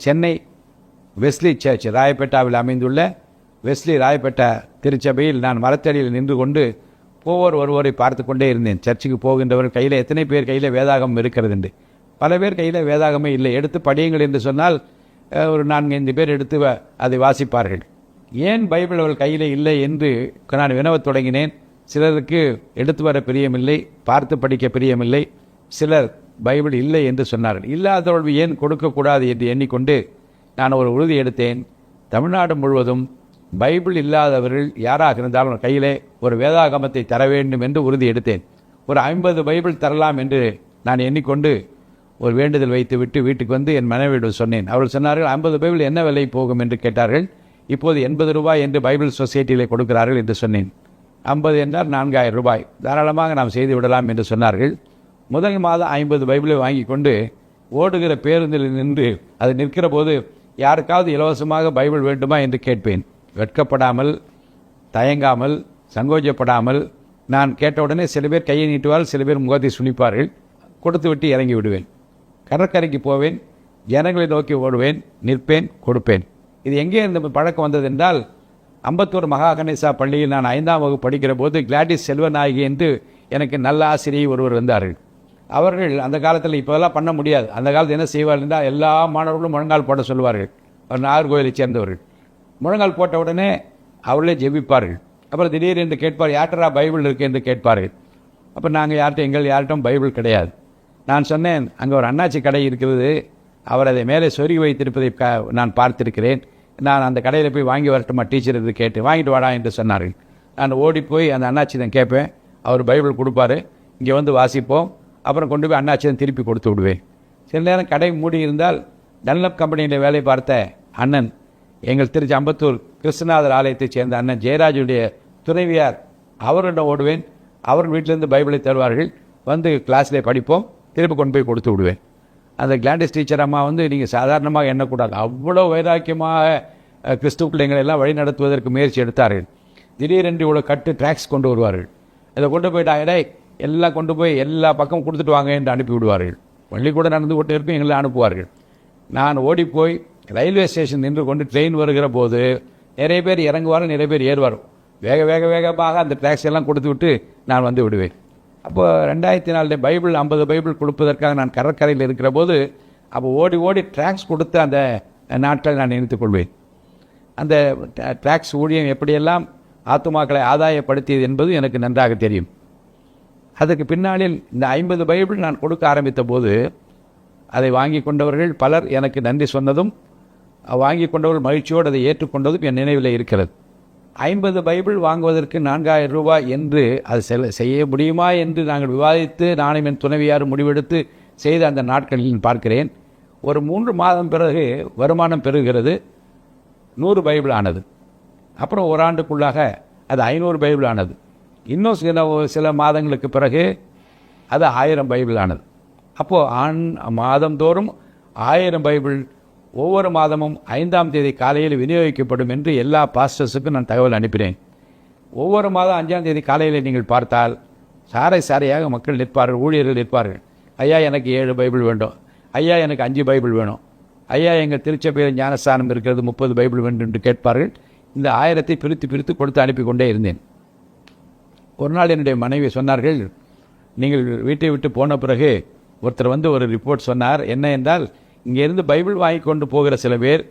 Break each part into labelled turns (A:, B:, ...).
A: Chennai Wesley search ராயப்பேட்டாவில் அமைந்துள்ள Wesley Royapettah திருச்சபையில் நான் மரத்தடியில் நின்று கொண்டு ஒருவரை பார்த்து கொண்டே இருந்தேன். சர்ச்சுக்கு போகின்றவர் கையில் எத்தனை பேர் கையில் வேதாகம் இருக்கிறது என்று. பல பேர் கையில் வேதாகமே இல்லை. எடுத்து படியுங்கள் என்று சொன்னால் ஒரு 4-5 பேர் எடுத்து அதை வாசிப்பார்கள். ஏன் பைபிள் அவர்கள் கையில் இல்லை என்று நான் வினவத் தொடங்கினேன். சிலருக்கு எடுத்து வர பிரியமில்லை, பார்த்து படிக்க பிரியமில்லை. சிலர் பைபிள் இல்லை என்று சொன்னார்கள். இல்லாதவர்கள் ஏன் கொடுக்கக்கூடாது என்று எண்ணிக்கொண்டு நான் ஒரு உறுதி எடுத்தேன். தமிழ்நாடு முழுவதும் பைபிள் இல்லாதவர்கள் யாராக இருந்தாலும் கையிலே ஒரு வேதாகமத்தை தர வேண்டும் என்று உறுதி எடுத்தேன். ஒரு 50 பைபிள் தரலாம் என்று நான் எண்ணிக்கொண்டு ஒரு வேண்டுதல் வைத்து விட்டு வீட்டுக்கு வந்து என் மனைவியிடம் சொன்னேன். அவர்கள் சொன்னார்கள், 50 பைபிள் என்ன விலை போகும் என்று கேட்டார்கள். இப்போது 80 ரூபாய் என்று பைபிள் சொசைட்டியிலே கொடுக்கிறார்கள் என்று சொன்னேன். 50 என்றால் 4000 ரூபாய், தாராளமாக நாம் செய்து விடலாம் என்று சொன்னார்கள். முதல் மாதம் 50 பைபிளை வாங்கி கொண்டு ஓடுகிற பேருந்தில் நின்று அது நிற்கிற போது யாருக்காவது இலவசமாக பைபிள் வேண்டுமா என்று கேட்பேன். வெட்கப்படாமல், தயங்காமல், சங்கோஜப்படாமல் நான் கேட்டவுடனே சில பேர் கையை நீட்டுவார்கள், சில பேர் முகத்தை சுனிப்பார்கள். கொடுத்து விட்டு இறங்கி விடுவேன். கடற்கரைக்கு போவேன், ஜனங்களை நோக்கி ஓடுவேன், நிற்பேன், கொடுப்பேன். இது எங்கே இந்த பழக்கம் வந்தது என்றால், அம்பத்தூர் மகா கணேசா பள்ளியில் நான் 5ஆம் வகுப்பு படிக்கிற போது கிளாடிஸ் செல்வநாயகி என்று எனக்கு நல்ல ஆசிரியை ஒருவர் இருந்தார்கள். அவர்கள் அந்த காலத்தில் இப்போதெல்லாம் பண்ண முடியாது. அந்த காலத்தில் என்ன செய்வார்கள் என்றால், எல்லா மாணவர்களும் முழங்கால் போட சொல்வார்கள். அவர் நாகர்கோவிலை சேர்ந்தவர்கள். முழங்கால் போட்ட உடனே அவர்களே ஜெபிப்பார்கள். அப்புறம் திடீரென்று கேட்பார், யார்டரா பைபிள் இருக்குது என்று கேட்பார்கள். அப்போ நாங்கள் யார்கிட்டும் பைபிள் கிடையாது. நான் சொன்னேன், அங்கே ஒரு அண்ணாச்சி கடை இருக்கிறது, அவர் அதை மேலே சொருகி வைத்திருப்பதை நான் பார்த்திருக்கிறேன். நான் அந்த கடையில் போய் வாங்கி வரட்டுமா டீச்சர் என்று கேட்டு, வாங்கிட்டு வாடா என்று சொன்னார்கள். நான் ஓடி போய் அந்த அண்ணாச்சி தான் கேட்பேன். அவர் பைபிள் கொடுப்பார், இங்கே வந்து வாசிப்போம். அப்புறம் கொண்டு போய் அண்ணாச்சி தான் திருப்பி கொடுத்து விடுவேன். சில நேரம் கடை மூடி இருந்தால் டன்லப் கம்பெனியில் வேலை பார்த்த அண்ணன், எங்கள் திருச்சி அம்பத்தூர் கிருஷ்ணநாதர் ஆலயத்தைச் சேர்ந்த அண்ணன் ஜெயராஜுடைய துணைவியார், அவரிடம் ஓடுவேன். அவர் வீட்டிலேருந்து பைபிளை தருவார்கள். வந்து கிளாஸில் படிப்போம், திருப்பி கொண்டு போய் கொடுத்து விடுவேன். அந்த கிளாண்டிஸ் டீச்சர் அம்மா வந்து நீங்கள் சாதாரணமாக எண்ணக்கூடாது, அவ்வளோ வைராக்கியமாக கிறிஸ்துவ பிள்ளைங்களை எல்லாம் வழி நடத்துவதற்கு முயற்சி எடுத்தார்கள். திடீரென்று இவ்வளோ கட்டு ட்ராக்ஸ் கொண்டு வருவார்கள். இதை கொண்டு போயிட்டாங்க, எல்லாம் கொண்டு போய் எல்லா பக்கம் கொடுத்துட்டு வாங்க என்று அனுப்பி விடுவார்கள். பள்ளி கூட நடந்து கொண்டு இருக்கும், எங்களை அனுப்புவார்கள். நான் ஓடிப்போய் ரயில்வே ஸ்டேஷன் நின்று கொண்டு ட்ரெயின் வருகிற போது நிறைய பேர் இறங்குவார்கள், நிறைய பேர் ஏறுவார். வேகமாக அந்த ட்ராக்ஸ் எல்லாம் கொடுத்து விட்டு நான் வந்து விடுவேன். அப்போ 2004 பைபிள் 50 பைபிள் கொடுப்பதற்காக நான் கடற்கரையில் இருக்கிற போது அப்போ ஓடி ட்ராக்ஸ் கொடுத்து அந்த நாட்களை நான் நினைத்துக் கொள்வேன். அந்த ட்ராக்ஸ் ஊழியம் எப்படியெல்லாம் ஆத்துமாக்களை ஆதாயப்படுத்தியது என்பது எனக்கு நன்றாக தெரியும். அதுக்கு பின்னாளில் இந்த 50 பைபிள் நான் கொடுக்க ஆரம்பித்த போது அதை வாங்கி கொண்டவர்கள் பலர் எனக்கு நன்றி சொன்னதும், வாங்கி கொண்டவர்கள் மகிழ்ச்சியோடு அதை ஏற்றுக்கொண்டதும் என் நினைவில் இருக்கிறது. 50 பைபிள் வாங்குவதற்கு 4000 ரூபாய் என்று அது செய்ய முடியுமா என்று நாங்கள் விவாதித்து நானும் என் துணைவியாரும் முடிவெடுத்து செய்த அந்த நாட்களில் பார்க்கிறேன். ஒரு 3 மாதம் பிறகு வருமானம் பெறுகிறது. 100 பைபிள் ஆனது. அப்புறம் ஒரு ஆண்டுக்குள்ளாக அது 500 பைபிள் ஆனது. இன்னும் சில மாதங்களுக்கு பிறகு அது 1000 பைபிள் ஆனது. அப்போது மாதந்தோறும் 1000 பைபிள் ஒவ்வொரு மாதமும் 5ஆம் தேதி காலையில் விநியோகிக்கப்படும் என்று எல்லா பாஸ்டர்ஸுக்கும் நான் தகவல் அனுப்பினேன். ஒவ்வொரு மாதம் 5ஆம் தேதி காலையில் நீங்கள் பார்த்தால் சாரையாக மக்கள் நிற்பார்கள், ஊழியர்கள் நிற்பார்கள். ஐயா எனக்கு 7 பைபிள் வேண்டும், ஐயா எனக்கு 5 பைபிள் வேணும், ஐயா எங்கள் திருச்சபையில் ஞானஸ்தானம் இருக்கிறது 30 பைபிள் வேண்டும் என்று கேட்பார்கள். இந்த 1000 பிரித்து கொடுத்து அனுப்பி கொண்டே இருந்தேன். ஒரு நாள் என்னுடைய மனைவி சொன்னார்கள், நீங்கள் வீட்டை விட்டு போன பிறகு ஒருத்தர் வந்து ஒரு ரிப்போர்ட் சொன்னார். என்ன என்றால், இங்கேருந்து பைபிள் வாங்கி கொண்டு போகிற சில பேர்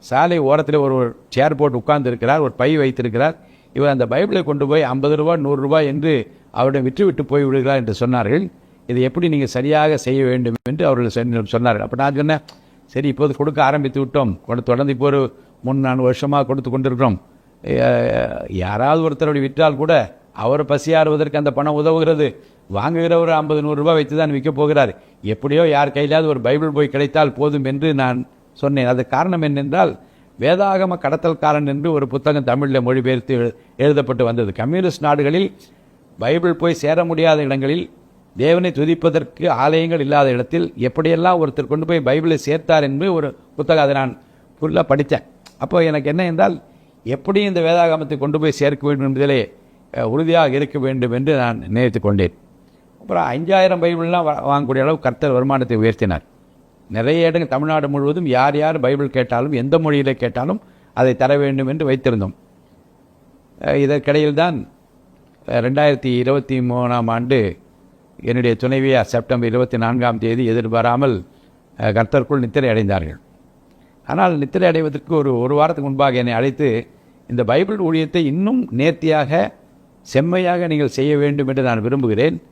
A: சாலை ஓரத்தில் ஒரு சேர் போட்டு உட்கார்ந்து இருக்கிறார், ஒரு பை வைத்திருக்கிறார். இவர் அந்த பைபிளை கொண்டு போய் 50 ரூபாய் 100 ரூபாய் என்று அவரிடம் விட்டு போய் விடுகிறார் என்று சொன்னார்கள். இதை எப்படி நீங்கள் சரியாக செய்ய வேண்டும் என்று அவர்கள் சொன்னார்கள். அப்போ நான் சொன்னேன், சரி இப்போது கொடுக்க ஆரம்பித்து விட்டோம், தொடர்ந்து இப்போ ஒரு 3-4 வருஷமாக கொடுத்து கொண்டிருக்கிறோம். யாராவது ஒருத்தருடைய விற்றால் கூட அவர் பசியாறுவதற்கு அந்த பணம் உதவுகிறது. வாங்குகிறவர் 50-100 ரூபாய் வைத்து தான் விற்கப் போகிறார். எப்படியோ யார் கையிலாவது ஒரு பைபிள் போய் கிடைத்தால் போதும் என்று நான் சொன்னேன். அது காரணம் என்னென்றால், வேதாகம கடத்தல்காரன் என்று ஒரு புத்தகம் தமிழில் மொழிபெயர்த்து எழுதப்பட்டு வந்தது. கம்யூனிஸ்ட் நாடுகளில் பைபிள் போய் சேர முடியாத இடங்களில், தேவனை துதிப்பதற்கு ஆலயங்கள் இல்லாத இடத்தில் எப்படியெல்லாம் ஒருத்தர் கொண்டு போய் பைபிளை சேர்த்தார் என்று ஒரு புத்தகம், அதை நான் ஃபுல்லாக படித்தேன். அப்போ எனக்கு என்ன என்றால், எப்படி இந்த வேதாகமத்தை கொண்டு போய் சேர்க்க வேண்டும் என்பதிலே உறுதியாக இருக்க வேண்டும் என்று நான் நினைத்து கொண்டேன். அப்புறம் 5000 பைபிள்லாம் வாங்கக்கூடிய அளவு கர்த்தர் வருமானத்தை உயர்த்தினார். நிறைய இடங்கள் தமிழ்நாடு முழுவதும் யார் யார் பைபிள் கேட்டாலும் எந்த மொழியில் கேட்டாலும் அதை தர வேண்டும் என்று வைத்திருந்தோம். இதற்கிடையில் தான் 2023ஆம் ஆண்டு என்னுடைய துணைவியார் செப்டம்பர் 24ஆம் தேதி எதிர்பாராமல் கர்த்தருக்குள் நித்திரை அடைந்தார்கள். ஆனால் நித்திரை அடைவதற்கு ஒரு வாரத்துக்கு முன்பாக என்னை அழைத்து, இந்த பைபிள் ஊழியத்தை இன்னும் நேர்த்தியாக செம்மையாக நீங்கள் செய்ய வேண்டும் என்று நான் விரும்புகிறேன்.